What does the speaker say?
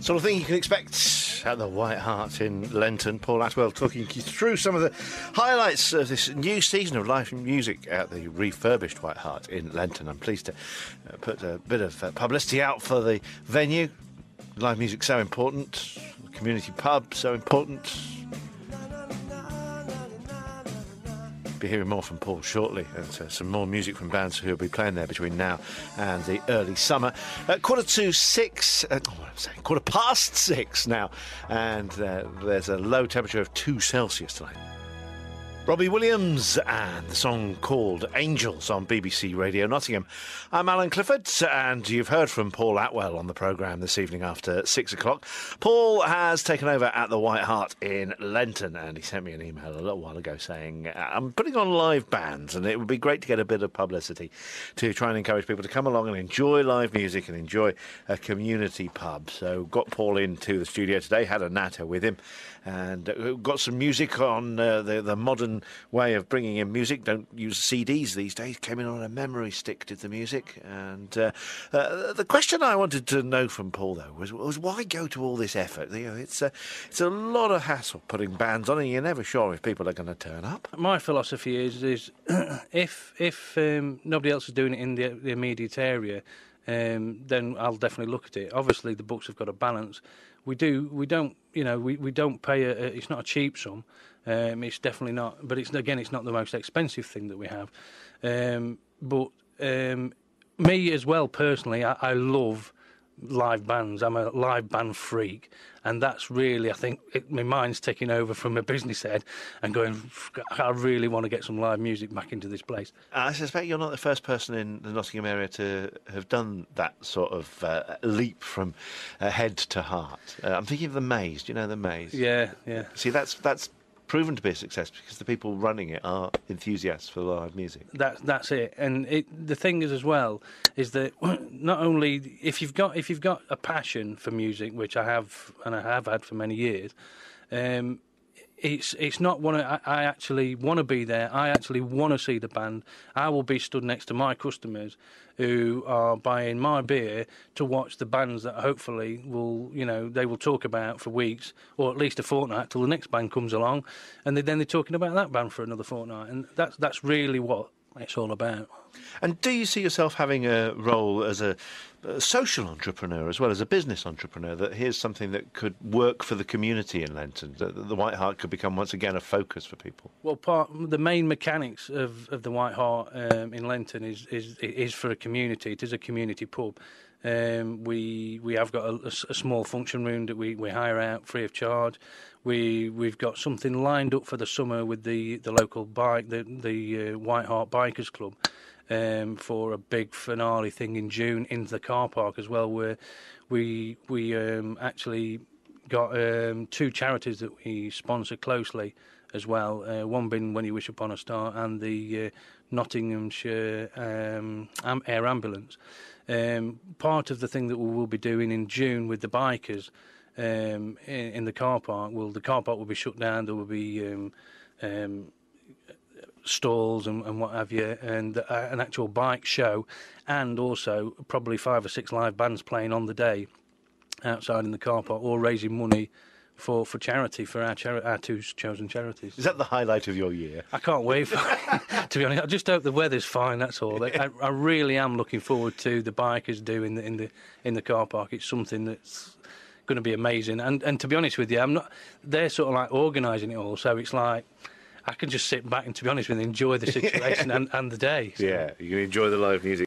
Sort of thing you can expect at the White Hart in Lenton. Paul Atwell talking you through some of the highlights of this new season of live music at the refurbished White Hart in Lenton. I'm pleased to put a bit of publicity out for the venue. Live music so important, community pub so important. Be hearing more from Paul shortly, and some more music from bands who will be playing there between now and the early summer. 6:15 now, and there's a low temperature of 2 Celsius tonight. Robbie Williams and the song called Angels on BBC Radio Nottingham. I'm Alan Clifford, and you've heard from Paul Atwell on the programme this evening after 6 o'clock. Paul has taken over at the White Hart in Lenton, and he sent me an email a little while ago saying, I'm putting on live bands, and it would be great to get a bit of publicity to try and encourage people to come along and enjoy live music and enjoy a community pub. So got Paul into the studio today, had a natter with him, and got some music on the modern way of bringing in music. Don't use CDs these days. Came in on a memory stick, did the music. And the question I wanted to know from Paul, though, was why go to all this effort? You know, it's a lot of hassle putting bands on, and you're never sure if people are going to turn up. My philosophy is if nobody else is doing it in the immediate area, then I'll definitely look at it. Obviously, the books have got a balance. We don't pay it's not a cheap sum. It's definitely not, but it's not the most expensive thing that we have. But me as well, personally, I love live bands. I'm a live band freak, and that's really, I think, my mind's taking over from a business head and going, I really want to get some live music back into this place. I suspect you're not the first person in the Nottingham area to have done that sort of leap from head to heart. I'm thinking of the Maze. Do you know the Maze? Yeah. See, that's proven to be a success because the people running it are enthusiasts for live music. That's it. And the thing is as well is that not only if you've got a passion for music, which I have and I have had for many years, it's not I actually want to be there. I actually want to see the band. I will be stood next to my customers who are buying my beer to watch the bands that hopefully they will talk about for weeks, or at least a fortnight till the next band comes along, and then they're talking about that band for another fortnight, and that's really what it's all about. And do you see yourself having a role as a social entrepreneur as well as a business entrepreneur, that here's something that could work for the community in Lenton, that the White Hart could become once again a focus for people? Well, the main mechanics of the White Hart in Lenton is for a community. It is a community pub. We have got a small function room that we hire out free of charge. We've got something lined up for the summer with the local the White Hart Bikers Club, for a big finale thing in June in the car park as well, where we actually got 2 charities that we sponsor closely as well. One being When You Wish Upon a Star, and the Nottinghamshire Air Ambulance. Part of the thing that we will be doing in June with the bikers in the car park, the car park will be shut down. There will be stalls and what have you, and an actual bike show, and also probably 5 or 6 live bands playing on the day outside in the car park, all raising money for charity, for our 2 chosen charities. Is that the highlight of your year? I can't wait for it, to be honest. I just hope the weather's fine, that's all. I really am looking forward to the bikers doing in the car park. It's something that's going to be amazing, and to be honest with you, they're sort of like organising it all, so it's like I can just sit back and, to be honest with you, enjoy the situation and the day. So. Yeah, you can enjoy the live music.